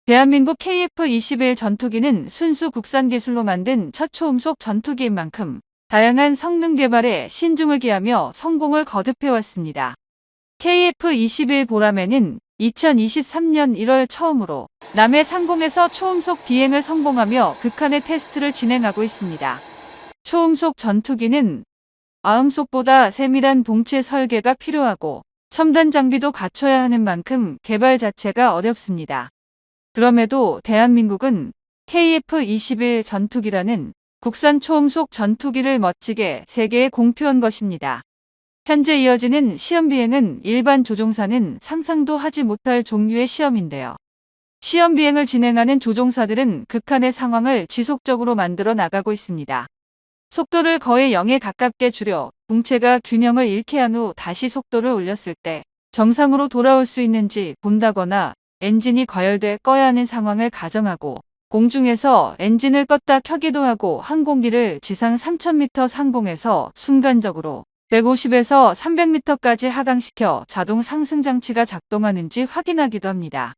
대한민국 KF-21 전투기는 순수 국산 기술로 만든 첫 초음속 전투기인 만큼 다양한 성능 개발에 신중을 기하며 성공을 거듭해왔습니다. KF-21 보라매는 2023년 1월 처음으로 남해 상공에서 초음속 비행을 성공하며 극한의 테스트를 진행하고 있습니다. 초음속 전투기는 아음속보다 세밀한 동체 설계가 필요하고 첨단 장비도 갖춰야 하는 만큼 개발 자체가 어렵습니다. 그럼에도 대한민국은 KF-21 전투기라는 국산 초음속 전투기를 멋지게 세계에 공표한 것입니다. 현재 이어지는 시험 비행은 일반 조종사는 상상도 하지 못할 종류의 시험인데요. 시험 비행을 진행하는 조종사들은 극한의 상황을 지속적으로 만들어 나가고 있습니다. 속도를 거의 0에 가깝게 줄여 동체가 균형을 잃게 한 후 다시 속도를 올렸을 때 정상으로 돌아올 수 있는지 본다거나 엔진이 과열돼 꺼야 하는 상황을 가정하고 공중에서 엔진을 껐다 켜기도 하고 항공기를 지상 3000m 상공에서 순간적으로 150에서 300m까지 하강시켜 자동 상승 장치가 작동하는지 확인하기도 합니다.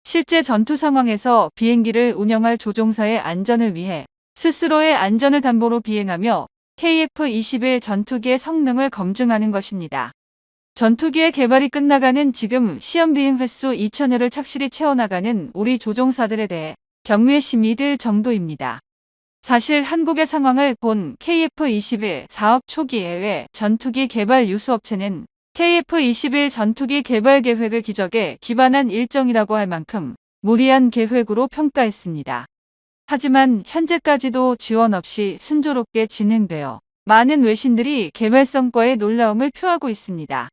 실제 전투 상황에서 비행기를 운영할 조종사의 안전을 위해 스스로의 안전을 담보로 비행하며 KF-21 전투기의 성능을 검증하는 것입니다. 전투기의 개발이 끝나가는 지금 시험 비행 횟수 2000회를 착실히 채워나가는 우리 조종사들에 대해 경의의 심이 들 정도입니다. 사실 한국의 상황을 본 KF-21 사업 초기 해외 전투기 개발 유수업체는 KF-21 전투기 개발 계획을 기적에 기반한 일정이라고 할 만큼 무리한 계획으로 평가했습니다. 하지만 현재까지도 지원 없이 순조롭게 진행되어 많은 외신들이 개발 성과에 놀라움을 표하고 있습니다.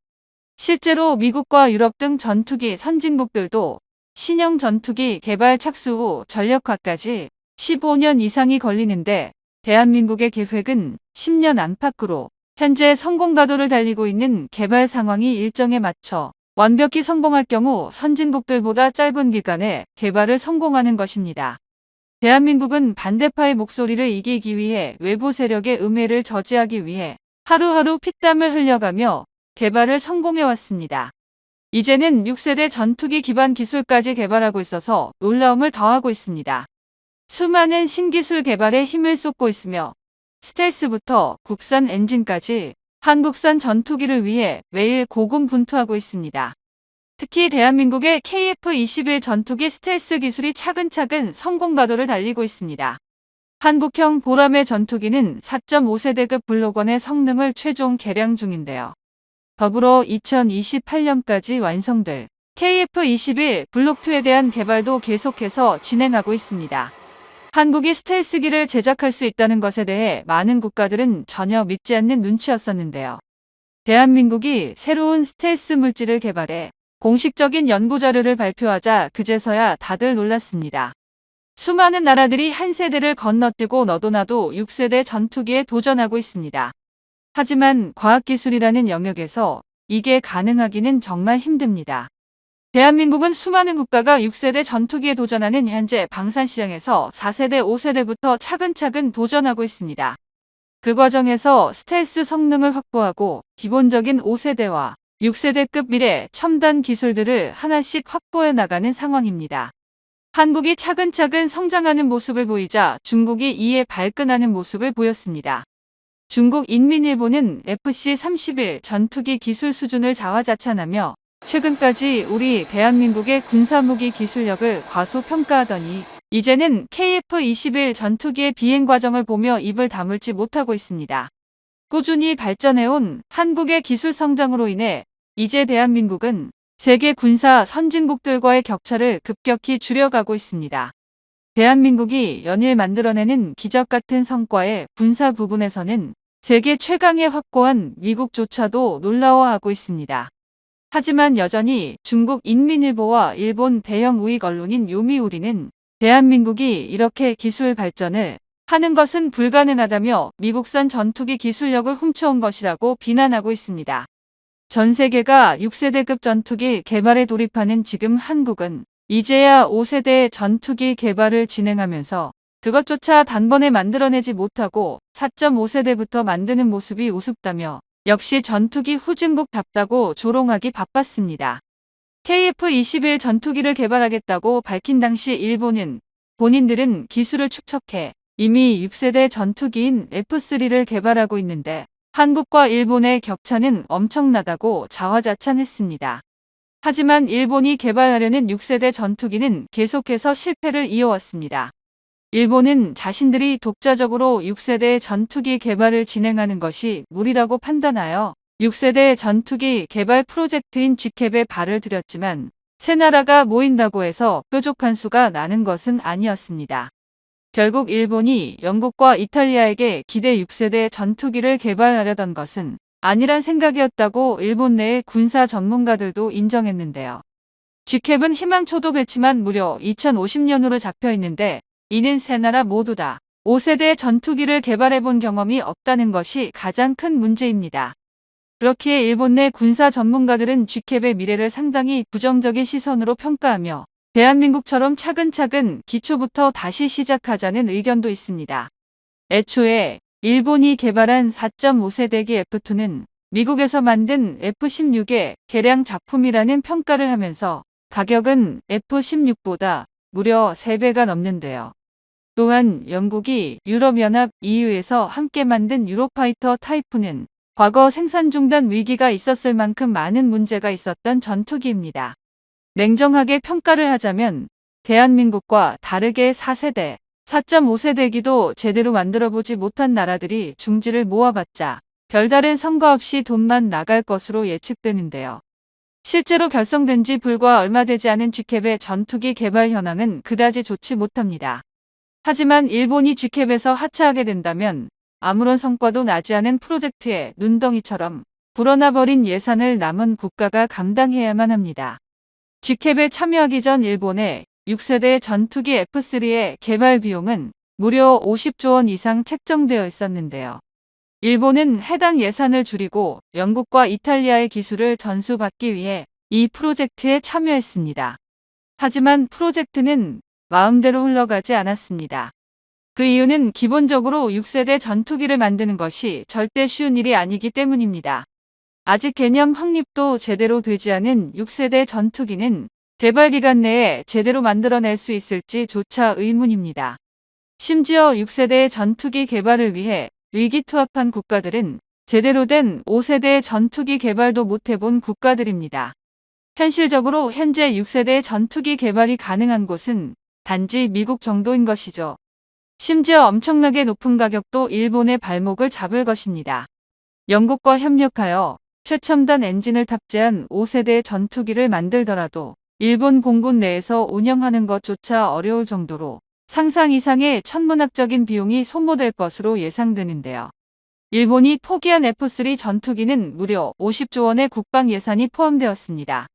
실제로 미국과 유럽 등 전투기 선진국들도 신형 전투기 개발 착수 후 전력화까지 15년 이상이 걸리는데 대한민국의 계획은 10년 안팎으로 현재 성공 가도를 달리고 있는 개발 상황이 일정에 맞춰 완벽히 성공할 경우 선진국들보다 짧은 기간에 개발을 성공하는 것입니다. 대한민국은 반대파의 목소리를 이기기 위해 외부 세력의 음해를 저지하기 위해 하루하루 피땀을 흘려가며 개발을 성공해왔습니다. 이제는 6세대 전투기 기반 기술까지 개발하고 있어서 놀라움을 더하고 있습니다. 수많은 신기술 개발에 힘을 쏟고 있으며 스텔스부터 국산 엔진까지 한국산 전투기를 위해 매일 고군분투하고 있습니다. 특히 대한민국의 KF-21 전투기 스텔스 기술이 차근차근 성공 가도를 달리고 있습니다. 한국형 보라매 전투기는 4.5세대급 블록1의 성능을 최종 개량 중인데요. 더불어 2028년까지 완성될 KF-21 블록2에 대한 개발도 계속해서 진행하고 있습니다. 한국이 스텔스기를 제작할 수 있다는 것에 대해 많은 국가들은 전혀 믿지 않는 눈치였었는데요. 대한민국이 새로운 스텔스 물질을 개발해 공식적인 연구 자료를 발표하자 그제서야 다들 놀랐습니다. 수많은 나라들이 한 세대를 건너뛰고 너도 나도 6세대 전투기에 도전하고 있습니다. 하지만 과학기술이라는 영역에서 이게 가능하기는 정말 힘듭니다. 대한민국은 수많은 국가가 6세대 전투기에 도전하는 현재 방산시장에서 4세대, 5세대부터 차근차근 도전하고 있습니다. 그 과정에서 스텔스 성능을 확보하고 기본적인 5세대와 6세대급 미래 첨단 기술들을 하나씩 확보해 나가는 상황입니다. 한국이 차근차근 성장하는 모습을 보이자 중국이 이에 발끈하는 모습을 보였습니다. 중국 인민일보는 FC-31 전투기 기술 수준을 자화자찬하며 최근까지 우리 대한민국의 군사무기 기술력을 과소평가하더니 이제는 KF-21 전투기의 비행 과정을 보며 입을 다물지 못하고 있습니다. 꾸준히 발전해온 한국의 기술 성장으로 인해 이제 대한민국은 세계 군사 선진국들과의 격차를 급격히 줄여가고 있습니다. 대한민국이 연일 만들어내는 기적 같은 성과에 군사 부분에서는 세계 최강에 확고한 미국조차도 놀라워하고 있습니다. 하지만 여전히 중국 인민일보와 일본 대형 우익 언론인 요미우리는 대한민국이 이렇게 기술 발전을 하는 것은 불가능하다며 미국산 전투기 기술력을 훔쳐온 것이라고 비난하고 있습니다. 전 세계가 6세대급 전투기 개발에 돌입하는 지금 한국은 이제야 5세대 전투기 개발을 진행하면서 그것조차 단번에 만들어내지 못하고 4.5세대부터 만드는 모습이 우습다며 역시 전투기 후진국답다고 조롱하기 바빴습니다. KF-21 전투기를 개발하겠다고 밝힌 당시 일본은 본인들은 기술을 축적해 이미 6세대 전투기인 F3를 개발하고 있는데 한국과 일본의 격차는 엄청나다고 자화자찬했습니다. 하지만 일본이 개발하려는 6세대 전투기는 계속해서 실패를 이어왔습니다. 일본은 자신들이 독자적으로 6세대 전투기 개발을 진행하는 것이 무리라고 판단하여 6세대 전투기 개발 프로젝트인 GCAP에 발을 들였지만 세 나라가 모인다고 해서 뾰족한 수가 나는 것은 아니었습니다. 결국 일본이 영국과 이탈리아에게 기대 6세대 전투기를 개발하려던 것은 아니란 생각이었다고 일본 내의 군사 전문가들도 인정했는데요. GCAP은 희망초도 배치만 무려 2050년으로 잡혀 있는데 이는 세 나라 모두 다 5세대 전투기를 개발해본 경험이 없다는 것이 가장 큰 문제입니다. 그렇기에 일본 내 군사 전문가들은 GCAP의 미래를 상당히 부정적인 시선으로 평가하며 대한민국처럼 차근차근 기초부터 다시 시작하자는 의견도 있습니다. 애초에 일본이 개발한 4.5세대기 F2는 미국에서 만든 F-16의 개량 작품이라는 평가를 하면서 가격은 F-16보다 무려 3배가 넘는데요. 또한 영국이 유럽연합 EU에서 함께 만든 유로파이터 타이프는 과거 생산 중단 위기가 있었을 만큼 많은 문제가 있었던 전투기입니다. 냉정하게 평가를 하자면 대한민국과 다르게 4세대, 4.5세대기도 제대로 만들어보지 못한 나라들이 중지를 모아봤자 별다른 성과 없이 돈만 나갈 것으로 예측되는데요. 실제로 결성된 지 불과 얼마 되지 않은 GCAP의 전투기 개발 현황은 그다지 좋지 못합니다. 하지만 일본이 GCAP에서 하차하게 된다면 아무런 성과도 나지 않은 프로젝트에 눈덩이처럼 불어나버린 예산을 남은 국가가 감당해야만 합니다. GCAP에 참여하기 전 일본의 6세대 전투기 F3의 개발 비용은 무려 50조 원 이상 책정되어 있었는데요. 일본은 해당 예산을 줄이고 영국과 이탈리아의 기술을 전수받기 위해 이 프로젝트에 참여했습니다. 하지만 프로젝트는 마음대로 흘러가지 않았습니다. 그 이유는 기본적으로 6세대 전투기를 만드는 것이 절대 쉬운 일이 아니기 때문입니다. 아직 개념 확립도 제대로 되지 않은 6세대 전투기는 개발 기간 내에 제대로 만들어낼 수 있을지조차 의문입니다. 심지어 6세대 전투기 개발을 위해 의기투합한 국가들은 제대로 된 5세대 전투기 개발도 못해본 국가들입니다. 현실적으로 현재 6세대 전투기 개발이 가능한 곳은 단지 미국 정도인 것이죠. 심지어 엄청나게 높은 가격도 일본의 발목을 잡을 것입니다. 영국과 협력하여 최첨단 엔진을 탑재한 5세대 전투기를 만들더라도 일본 공군 내에서 운영하는 것조차 어려울 정도로 상상 이상의 천문학적인 비용이 소모될 것으로 예상되는데요. 일본이 포기한 F3 전투기는 무려 50조 원의 국방 예산이 포함되었습니다.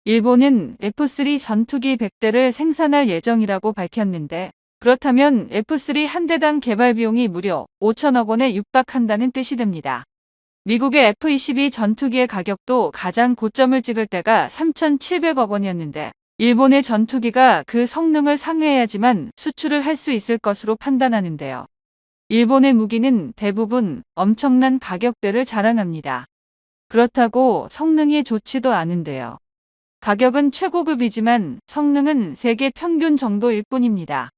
일본은 F3 전투기 100대를 생산할 예정이라고 밝혔는데 그렇다면 F3 한 대당 개발 비용이 무려 5천억 원에 육박한다는 뜻이 됩니다. 미국의 F-22 전투기의 가격도 가장 고점을 찍을 때가 3,700억 원이었는데 일본의 전투기가 그 성능을 상회해야지만 수출을 할 수 있을 것으로 판단하는데요. 일본의 무기는 대부분 엄청난 가격대를 자랑합니다. 그렇다고 성능이 좋지도 않은데요. 가격은 최고급이지만 성능은 세계 평균 정도일 뿐입니다.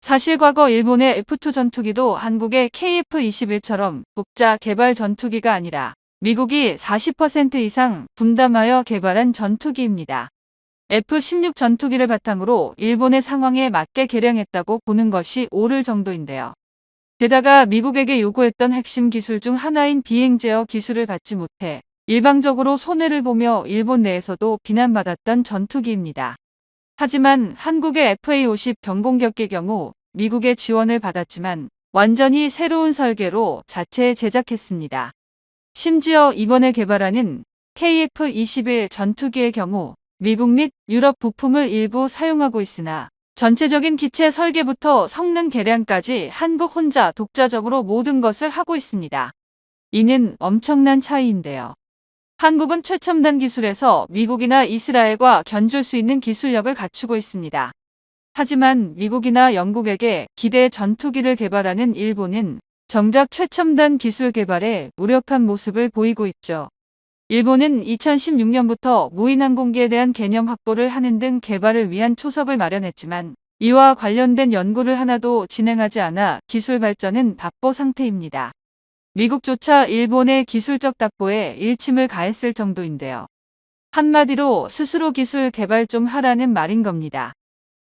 사실 과거 일본의 F2 전투기도 한국의 KF-21처럼 국자 개발 전투기가 아니라 미국이 40% 이상 분담하여 개발한 전투기입니다. F-16 전투기를 바탕으로 일본의 상황에 맞게 개량했다고 보는 것이 옳을 정도인데요. 게다가 미국에게 요구했던 핵심 기술 중 하나인 비행 제어 기술을 받지 못해 일방적으로 손해를 보며 일본 내에서도 비난받았던 전투기입니다. 하지만 한국의 FA-50 경공격기의 경우 미국의 지원을 받았지만 완전히 새로운 설계로 자체 제작했습니다. 심지어 이번에 개발하는 KF-21 전투기의 경우 미국 및 유럽 부품을 일부 사용하고 있으나 전체적인 기체 설계부터 성능 개량까지 한국 혼자 독자적으로 모든 것을 하고 있습니다. 이는 엄청난 차이인데요. 한국은 최첨단 기술에서 미국이나 이스라엘과 견줄 수 있는 기술력을 갖추고 있습니다. 하지만 미국이나 영국에게 기대 전투기를 개발하는 일본은 정작 최첨단 기술 개발에 무력한 모습을 보이고 있죠. 일본은 2016년부터 무인 항공기에 대한 개념 확보를 하는 등 개발을 위한 초석을 마련했지만 이와 관련된 연구를 하나도 진행하지 않아 기술 발전은 답보 상태입니다. 미국조차 일본의 기술적 답보에 일침을 가했을 정도인데요. 한마디로 스스로 기술 개발 좀 하라는 말인 겁니다.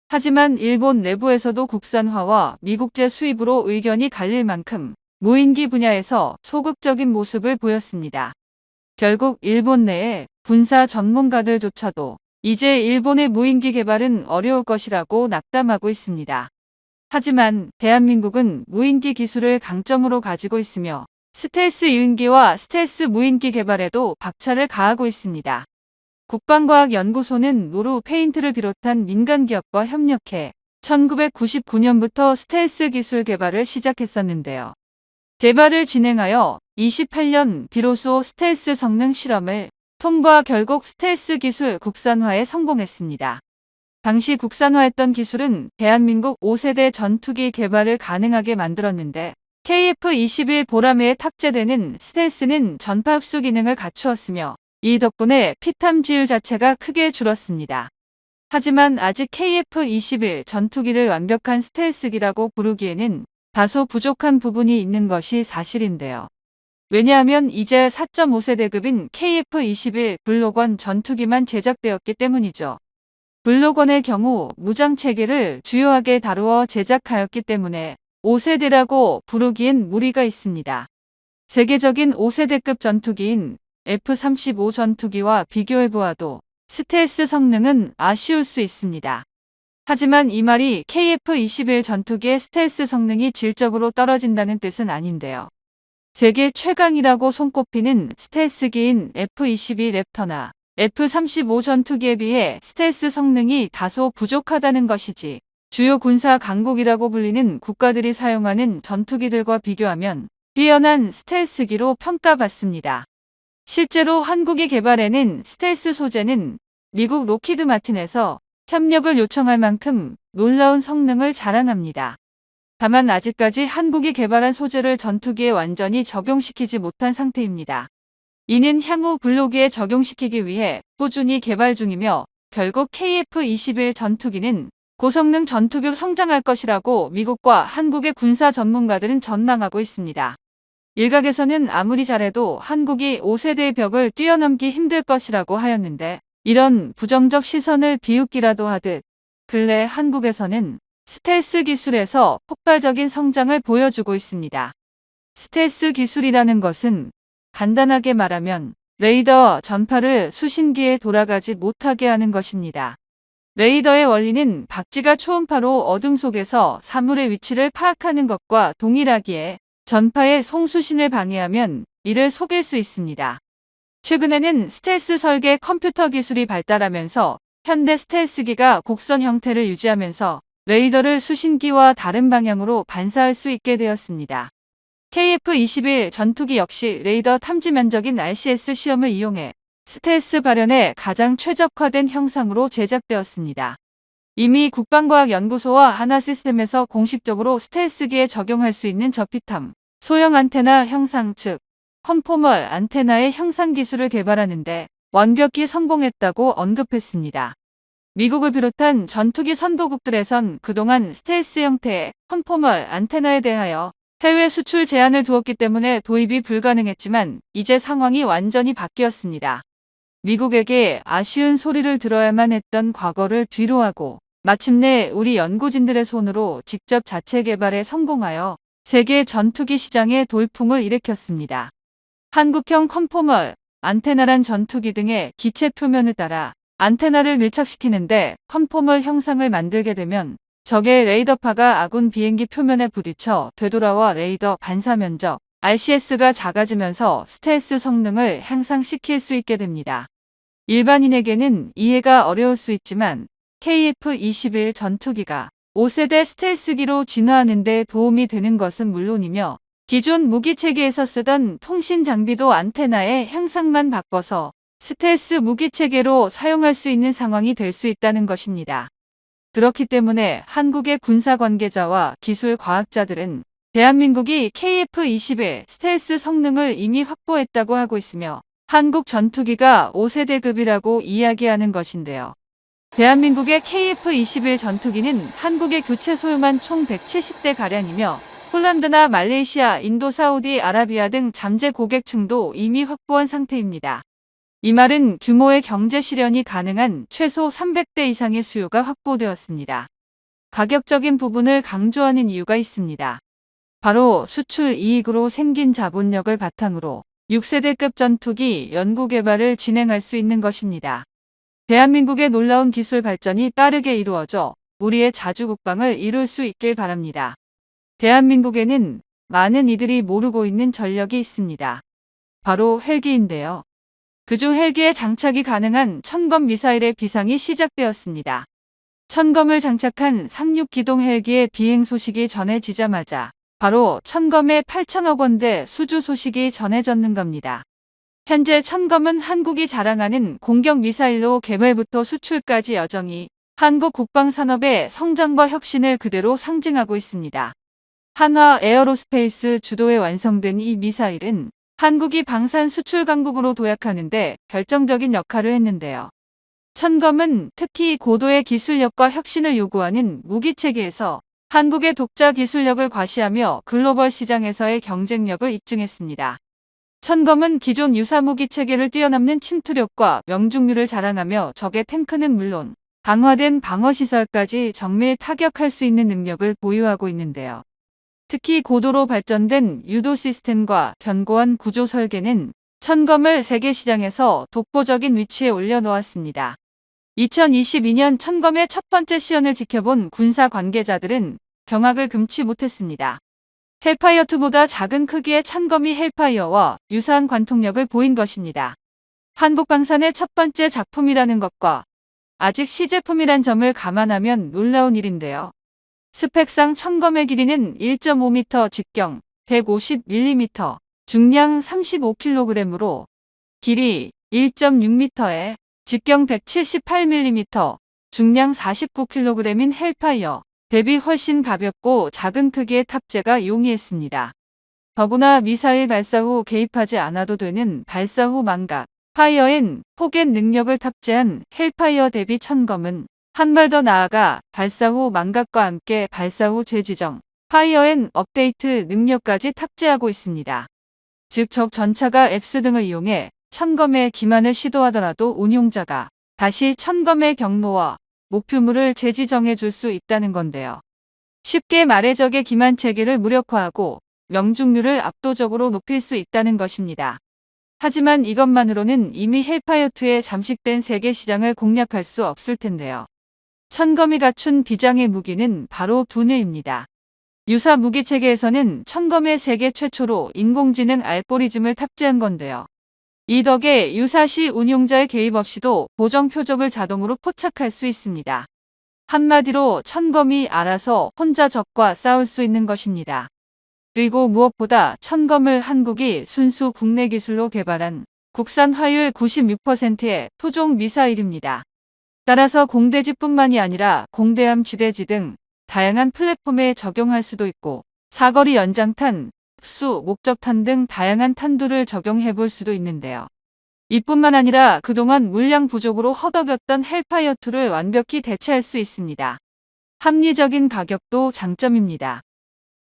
하지만 일본 내부에서도 국산화와 미국제 수입으로 의견이 갈릴 만큼 무인기 분야에서 소극적인 모습을 보였습니다. 결국 일본 내의 군사 전문가들조차도 이제 일본의 무인기 개발은 어려울 것이라고 낙담하고 있습니다. 하지만 대한민국은 무인기 기술을 강점으로 가지고 있으며 스텔스 유인기와 스텔스 무인기 개발에도 박차를 가하고 있습니다. 국방과학연구소는 노루 페인트를 비롯한 민간 기업과 협력해 1999년부터 스텔스 기술 개발을 시작했었는데요. 개발을 진행하여 28년 비로소 스텔스 성능 실험을 통과 결국 스텔스 기술 국산화에 성공했습니다. 당시 국산화했던 기술은 대한민국 5세대 전투기 개발을 가능하게 만들었는데 KF-21 보라매에 탑재되는 스텔스는 전파 흡수 기능을 갖추었으며 이 덕분에 피탐 지율 자체가 크게 줄었습니다. 하지만 아직 KF-21 전투기를 완벽한 스텔스기라고 부르기에는 다소 부족한 부분이 있는 것이 사실인데요. 왜냐하면 이제 4.5세대급인 KF-21 블록1 전투기만 제작되었기 때문이죠. 블록1의 경우 무장체계를 주요하게 다루어 제작하였기 때문에 5세대라고 부르기엔 무리가 있습니다. 세계적인 5세대급 전투기인 F-35 전투기와 비교해보아도 스텔스 성능은 아쉬울 수 있습니다. 하지만 이 말이 KF-21 전투기의 스텔스 성능이 질적으로 떨어진다는 뜻은 아닌데요. 세계 최강이라고 손꼽히는 스텔스기인 F-22 랩터나 F-35 전투기에 비해 스텔스 성능이 다소 부족하다는 것이지 주요 군사 강국이라고 불리는 국가들이 사용하는 전투기들과 비교하면 뛰어난 스텔스기로 평가받습니다. 실제로 한국이 개발해낸 스텔스 소재는 미국 로키드 마틴에서 협력을 요청할 만큼 놀라운 성능을 자랑합니다. 다만 아직까지 한국이 개발한 소재를 전투기에 완전히 적용시키지 못한 상태입니다. 이는 향후 블록2에 적용시키기 위해 꾸준히 개발 중이며 결국 KF-21 전투기는 고성능 전투기로 성장할 것이라고 미국과 한국의 군사 전문가들은 전망하고 있습니다. 일각에서는 아무리 잘해도 한국이 5세대의 벽을 뛰어넘기 힘들 것이라고 하였는데 이런 부정적 시선을 비웃기라도 하듯 근래 한국에서는 스텔스 기술에서 폭발적인 성장을 보여주고 있습니다. 스텔스 기술이라는 것은 간단하게 말하면 레이더 전파를 수신기에 돌아가지 못하게 하는 것입니다. 레이더의 원리는 박쥐가 초음파로 어둠 속에서 사물의 위치를 파악하는 것과 동일하기에 전파의 송수신을 방해하면 이를 속일 수 있습니다. 최근에는 스텔스 설계 컴퓨터 기술이 발달하면서 현대 스텔스기가 곡선 형태를 유지하면서 레이더를 수신기와 다른 방향으로 반사할 수 있게 되었습니다. KF-21 전투기 역시 레이더 탐지 면적인 RCS 시험을 이용해 스텔스 발현에 가장 최적화된 형상으로 제작되었습니다. 이미 국방과학연구소와 하나시스템에서 공식적으로 스텔스기에 적용할 수 있는 저피탐, 소형 안테나 형상 즉 컨포멀 안테나의 형상 기술을 개발하는데 완벽히 성공했다고 언급했습니다. 미국을 비롯한 전투기 선도국들에선 그동안 스텔스 형태의 컨포멀 안테나에 대하여 해외 수출 제한을 두었기 때문에 도입이 불가능했지만 이제 상황이 완전히 바뀌었습니다. 미국에게 아쉬운 소리를 들어야만 했던 과거를 뒤로하고 마침내 우리 연구진들의 손으로 직접 자체 개발에 성공하여 세계 전투기 시장에 돌풍을 일으켰습니다. 한국형 컨포멀 안테나란 전투기 등의 기체 표면을 따라 안테나를 밀착시키는데 컨포멀 형상을 만들게 되면 적의 레이더파가 아군 비행기 표면에 부딪혀 되돌아와 레이더 반사 면적 RCS가 작아지면서 스텔스 성능을 향상시킬 수 있게 됩니다. 일반인에게는 이해가 어려울 수 있지만 KF-21 전투기가 5세대 스텔스기로 진화하는 데 도움이 되는 것은 물론이며 기존 무기체계에서 쓰던 통신 장비도 안테나의 형상만 바꿔서 스텔스 무기체계로 사용할 수 있는 상황이 될 수 있다는 것입니다. 그렇기 때문에 한국의 군사 관계자와 기술 과학자들은 대한민국이 KF-21 스텔스 성능을 이미 확보했다고 하고 있으며 한국 전투기가 5세대급이라고 이야기하는 것인데요. 대한민국의 KF-21 전투기는 한국의 교체 소유만 총 170대가량이며 폴란드나 말레이시아, 인도, 사우디아라비아 등 잠재 고객층도 이미 확보한 상태입니다. 이 말은 규모의 경제 실현이 가능한 최소 300대 이상의 수요가 확보되었습니다. 가격적인 부분을 강조하는 이유가 있습니다. 바로 수출 이익으로 생긴 자본력을 바탕으로 6세대급 전투기 연구개발을 진행할 수 있는 것입니다. 대한민국의 놀라운 기술 발전이 빠르게 이루어져 우리의 자주국방을 이룰 수 있길 바랍니다. 대한민국에는 많은 이들이 모르고 있는 전력이 있습니다. 바로 헬기인데요. 그중 헬기에 장착이 가능한 천검 미사일의 비상이 시작되었습니다. 천검을 장착한 상륙 기동 헬기의 비행 소식이 전해지자마자 바로 천검의 8천억 원대 수주 소식이 전해졌는 겁니다. 현재 천검은 한국이 자랑하는 공격 미사일로 개발부터 수출까지 여정이 한국 국방산업의 성장과 혁신을 그대로 상징하고 있습니다. 한화 에어로스페이스 주도에 완성된 이 미사일은 한국이 방산 수출 강국으로 도약하는 데 결정적인 역할을 했는데요. 천검은 특히 고도의 기술력과 혁신을 요구하는 무기체계에서 한국의 독자 기술력을 과시하며 글로벌 시장에서의 경쟁력을 입증했습니다. 천검은 기존 유사무기 체계를 뛰어넘는 침투력과 명중률을 자랑하며 적의 탱크는 물론 강화된 방어시설까지 정밀 타격할 수 있는 능력을 보유하고 있는데요. 특히 고도로 발전된 유도 시스템과 견고한 구조 설계는 천검을 세계 시장에서 독보적인 위치에 올려놓았습니다. 2022년 천검의 첫 번째 시연을 지켜본 군사 관계자들은 경악을 금치 못했습니다. 헬파이어2보다 작은 크기의 천검이 헬파이어와 유사한 관통력을 보인 것입니다. 한국 방산의 첫 번째 작품이라는 것과 아직 시제품이란 점을 감안하면 놀라운 일인데요. 스펙상 천검의 길이는 1.5m, 직경 150mm, 중량 35kg으로 길이 1.6m에 직경 178mm, 중량 49kg인 헬파이어 대비 훨씬 가볍고 작은 크기의 탑재가 용이했습니다. 더구나 미사일 발사 후 개입하지 않아도 되는 발사 후 망각, 파이어앤 포겟 능력을 탑재한 헬파이어 대비 천검은 한 발 더 나아가 발사 후 망각과 함께 발사 후 재지정, 파이어앤 업데이트 능력까지 탑재하고 있습니다. 즉 적 전차가 앱스 등을 이용해 천검의 기만을 시도하더라도 운용자가 다시 천검의 경로와 목표물을 재지정해 줄 수 있다는 건데요. 쉽게 말해 적의 기만 체계를 무력화하고 명중률을 압도적으로 높일 수 있다는 것입니다. 하지만 이것만으로는 이미 헬파이어2의 잠식된 세계 시장을 공략할 수 없을 텐데요. 천검이 갖춘 비장의 무기는 바로 두뇌입니다. 유사 무기 체계에서는 천검의 세계 최초로 인공지능 알고리즘을 탑재한 건데요. 이 덕에 유사시 운용자의 개입 없이도 보정 표적을 자동으로 포착할 수 있습니다. 한마디로 천검이 알아서 혼자 적과 싸울 수 있는 것입니다. 그리고 무엇보다 천검을 한국이 순수 국내 기술로 개발한 국산 화율 96%의 토종 미사일입니다. 따라서 공대지뿐만이 아니라 공대함, 지대지 등 다양한 플랫폼에 적용할 수도 있고 사거리 연장탄, 특수 목적탄 등 다양한 탄두를 적용해 볼 수도 있는데요. 이뿐만 아니라 그동안 물량 부족으로 허덕였던 헬파이어2를 완벽히 대체할 수 있습니다. 합리적인 가격도 장점입니다.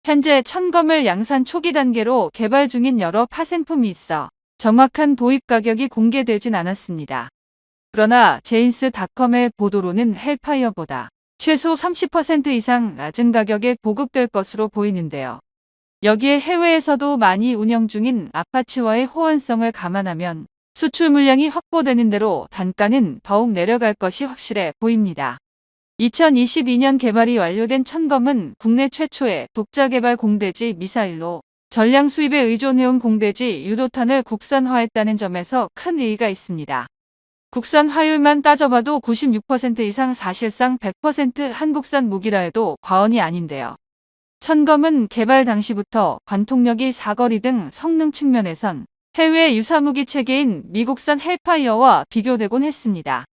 현재 천검을 양산 초기 단계로 개발 중인 여러 파생품이 있어 정확한 도입 가격이 공개되진 않았습니다. 그러나 제인스닷컴의 보도로는 헬파이어보다 최소 30% 이상 낮은 가격에 보급될 것으로 보이는데요. 여기에 해외에서도 많이 운영 중인 아파치와의 호환성을 감안하면 수출 물량이 확보되는 대로 단가는 더욱 내려갈 것이 확실해 보입니다. 2022년 개발이 완료된 천검은 국내 최초의 독자 개발 공대지 미사일로 전량 수입에 의존해온 공대지 유도탄을 국산화했다는 점에서 큰 의의가 있습니다. 국산 화율만 따져봐도 96% 이상, 사실상 100% 한국산 무기라 해도 과언이 아닌데요. 천검은 개발 당시부터 관통력이 사거리 등 성능 측면에선 해외 유사무기 체계인 미국산 헬파이어와 비교되곤 했습니다.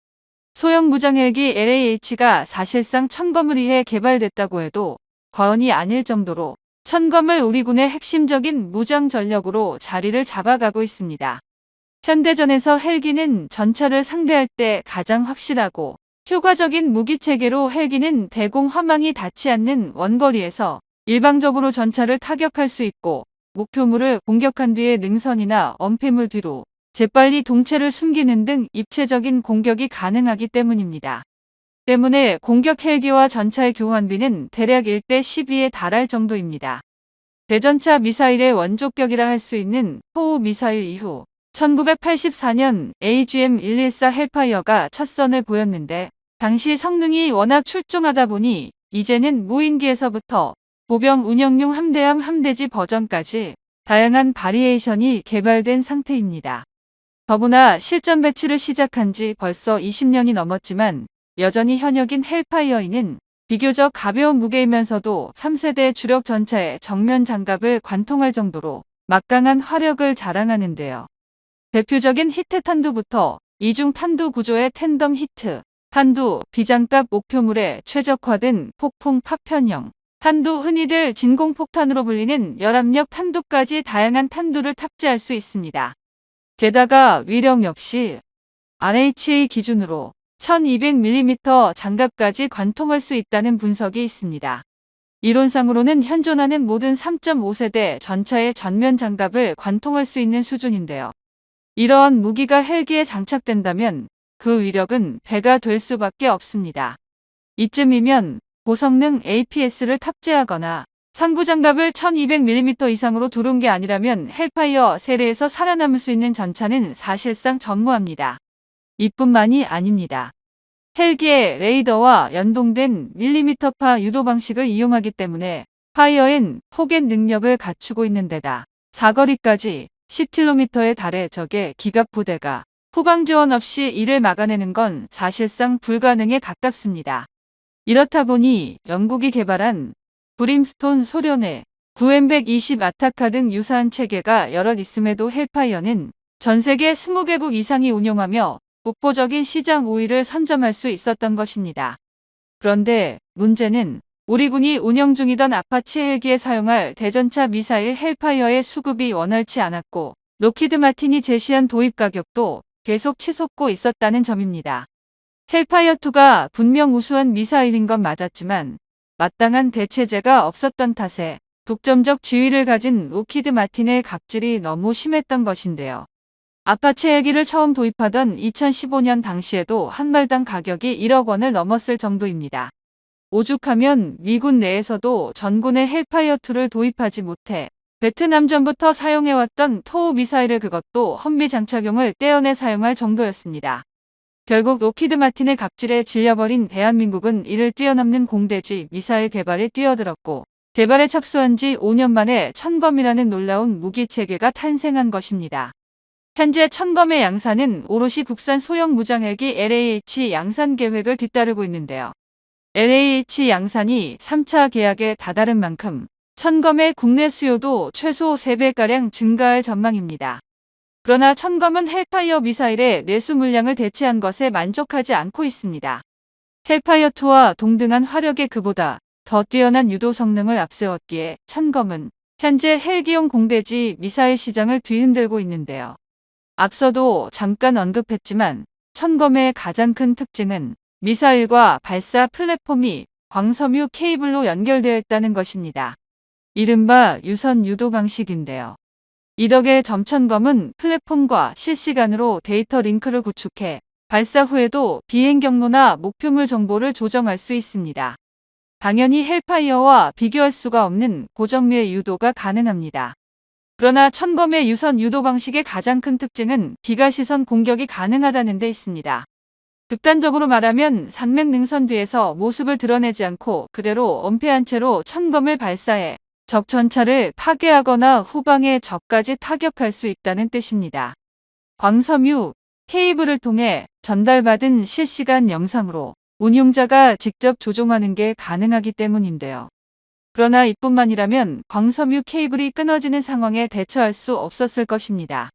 소형 무장 헬기 LAH가 사실상 천검을 위해 개발됐다고 해도 과언이 아닐 정도로 천검을 우리 군의 핵심적인 무장 전력으로 자리를 잡아가고 있습니다. 현대전에서 헬기는 전차를 상대할 때 가장 확실하고 효과적인 무기체계로 헬기는 대공 화망이 닿지 않는 원거리에서 일방적으로 전차를 타격할 수 있고 목표물을 공격한 뒤에 능선이나 엄폐물 뒤로 재빨리 동체를 숨기는 등 입체적인 공격이 가능하기 때문입니다. 때문에 공격 헬기와 전차의 교환비는 대략 1대 12에 달할 정도입니다. 대전차 미사일의 원조격이라 할 수 있는 포우 미사일 이후 1984년 AGM-114 헬파이어가 첫 선을 보였는데 당시 성능이 워낙 출중하다 보니 이제는 무인기에서부터 보병 운영용 함대함 함대지 버전까지 다양한 바리에이션이 개발된 상태입니다. 더구나 실전 배치를 시작한 지 벌써 20년이 넘었지만 여전히 현역인 헬파이어인은 비교적 가벼운 무게이면서도 3세대 주력 전차의 정면 장갑을 관통할 정도로 막강한 화력을 자랑하는데요. 대표적인 히트 탄두부터 이중 탄두 구조의 텐덤 히트, 탄두, 비장갑 목표물에 최적화된 폭풍 파편형, 탄두 흔히들 진공폭탄으로 불리는 열압력 탄두까지 다양한 탄두를 탑재할 수 있습니다. 게다가 위력 역시 RHA 기준으로 1200mm 장갑까지 관통할 수 있다는 분석이 있습니다. 이론상으로는 현존하는 모든 3.5세대 전차의 전면 장갑을 관통할 수 있는 수준인데요. 이러한 무기가 헬기에 장착된다면 그 위력은 배가 될 수밖에 없습니다. 이쯤이면 고성능 APS를 탑재하거나 상부 장갑을 1200mm 이상으로 두른 게 아니라면 헬파이어 세례에서 살아남을 수 있는 전차는 사실상 전무합니다. 이뿐만이 아닙니다. 헬기의 레이더와 연동된 밀리미터파 유도 방식을 이용하기 때문에 파이어엔 포겟 능력을 갖추고 있는 데다 사거리까지 10km에 달해 적의 기갑 부대가 후방 지원 없이 이를 막아내는 건 사실상 불가능에 가깝습니다. 이렇다 보니 영국이 개발한 브림스톤 소련의 9M120 아타카 등 유사한 체계가 여럿 있음에도 헬파이어는 전 세계 20개국 이상이 운용하며 독보적인 시장 우위를 선점할 수 있었던 것입니다. 그런데 문제는 우리 군이 운영 중이던 아파치 헬기에 사용할 대전차 미사일 헬파이어의 수급이 원활치 않았고 록히드 마틴이 제시한 도입 가격도 계속 치솟고 있었다는 점입니다. 헬파이어2가 분명 우수한 미사일인 건 맞았지만 마땅한 대체제가 없었던 탓에 독점적 지위를 가진 록히드 마틴의 갑질이 너무 심했던 것인데요. 아파치 헬기를 처음 도입하던 2015년 당시에도 한 말당 가격이 1억 원을 넘었을 정도입니다. 오죽하면 미군 내에서도 전군의 헬파이어2를 도입하지 못해 베트남전부터 사용해왔던 토우 미사일을 그것도 험비 장착용을 떼어내 사용할 정도였습니다. 결국 록히드 마틴의 갑질에 질려버린 대한민국은 이를 뛰어넘는 공대지 미사일 개발에 뛰어들었고 개발에 착수한 지 5년 만에 천검이라는 놀라운 무기체계가 탄생한 것입니다. 현재 천검의 양산은 오롯이 국산 소형 무장헬기 LAH 양산 계획을 뒤따르고 있는데요. LAH 양산이 3차 계약에 다다른 만큼 천검의 국내 수요도 최소 3배가량 증가할 전망입니다. 그러나 천검은 헬파이어 미사일의 내수 물량을 대체한 것에 만족하지 않고 있습니다. 헬파이어2와 동등한 화력의 그보다 더 뛰어난 유도 성능을 앞세웠기에 천검은 현재 헬기용 공대지 미사일 시장을 뒤흔들고 있는데요. 앞서도 잠깐 언급했지만 천검의 가장 큰 특징은 미사일과 발사 플랫폼이 광섬유 케이블로 연결되어 있다는 것입니다. 이른바 유선 유도 방식인데요. 이 덕에 점천검은 플랫폼과 실시간으로 데이터 링크를 구축해 발사 후에도 비행 경로나 목표물 정보를 조정할 수 있습니다. 당연히 헬파이어와 비교할 수가 없는 고정밀 유도가 가능합니다. 그러나 천검의 유선 유도 방식의 가장 큰 특징은 비가시선 공격이 가능하다는 데 있습니다. 극단적으로 말하면 산맥 능선 뒤에서 모습을 드러내지 않고 그대로 엄폐한 채로 천검을 발사해 적 전차를 파괴하거나 후방의 적까지 타격할 수 있다는 뜻입니다. 광섬유 케이블을 통해 전달받은 실시간 영상으로 운용자가 직접 조종하는 게 가능하기 때문인데요. 그러나 이뿐만이라면 광섬유 케이블이 끊어지는 상황에 대처할 수 없었을 것입니다.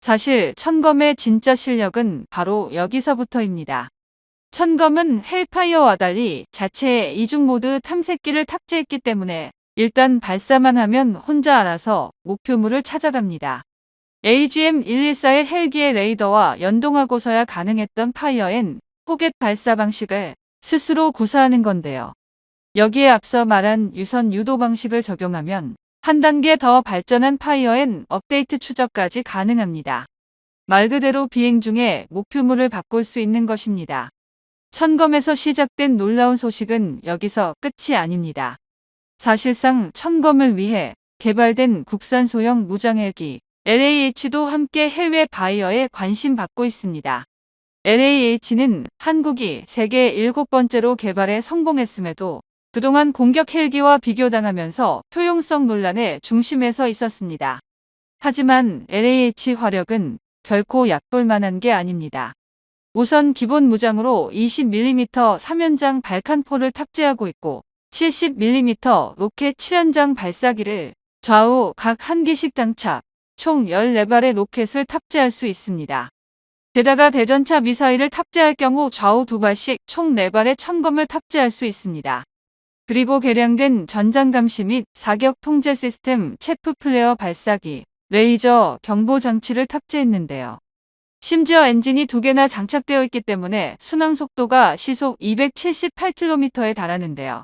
사실 천검의 진짜 실력은 바로 여기서부터입니다. 천검은 헬파이어와 달리 자체에 이중모드 탐색기를 탑재했기 때문에 일단 발사만 하면 혼자 알아서 목표물을 찾아갑니다. AGM-114의 헬기의 레이더와 연동하고서야 가능했던 파이어앤 포겟 발사 방식을 스스로 구사하는 건데요. 여기에 앞서 말한 유선 유도 방식을 적용하면 한 단계 더 발전한 파이어앤 업데이트 추적까지 가능합니다. 말 그대로 비행 중에 목표물을 바꿀 수 있는 것입니다. 천검에서 시작된 놀라운 소식은 여기서 끝이 아닙니다. 사실상 천검을 위해 개발된 국산 소형 무장헬기 LAH도 함께 해외 바이어에 관심받고 있습니다. LAH는 한국이 세계 7번째로 개발에 성공했음에도 그동안 공격 헬기와 비교당하면서 효용성 논란의 중심에 서 있었습니다. 하지만 LAH 화력은 결코 얕볼 만한 게 아닙니다. 우선 기본 무장으로 20mm 3연장 발칸포를 탑재하고 있고 70mm 로켓 7연장 발사기를 좌우 각 1기씩 장착, 총 14발의 로켓을 탑재할 수 있습니다. 게다가 대전차 미사일을 탑재할 경우 좌우 2발씩 총 4발의 천검을 탑재할 수 있습니다. 그리고 개량된 전장 감시 및 사격 통제 시스템 체프 플레어 발사기, 레이저 경보 장치를 탑재했는데요. 심지어 엔진이 2개나 장착되어 있기 때문에 순항 속도가 시속 278km에 달하는데요.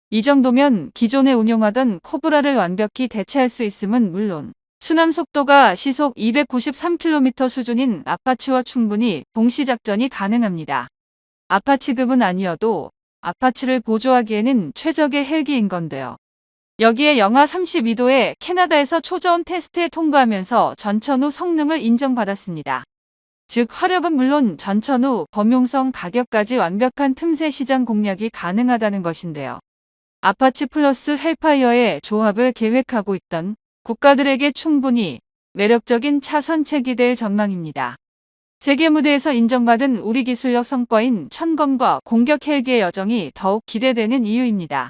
이 정도면 기존에 운용하던 코브라를 완벽히 대체할 수 있음은 물론 순항 속도가 시속 293km 수준인 아파치와 충분히 동시작전이 가능합니다. 아파치급은 아니어도 아파치를 보조하기에는 최적의 헬기인 건데요. 여기에 영하 32도에 캐나다에서 초저온 테스트에 통과하면서 전천 후 성능을 인정받았습니다. 즉 화력은 물론 전천 후 범용성 가격까지 완벽한 틈새 시장 공략이 가능하다는 것인데요. 아파치 플러스 헬파이어의 조합을 계획하고 있던 국가들에게 충분히 매력적인 차선책이 될 전망입니다. 세계 무대에서 인정받은 우리 기술력 성과인 천검과 공격 헬기의 여정이 더욱 기대되는 이유입니다.